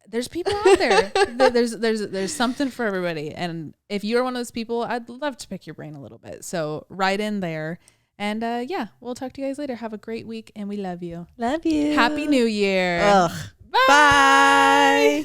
There's people out there. There's something for everybody. And if you're one of those people, I'd love to pick your brain a little bit. So write in there. And yeah, we'll talk to you guys later. Have a great week, and we love you. Love you. Happy New Year. Ugh. Bye.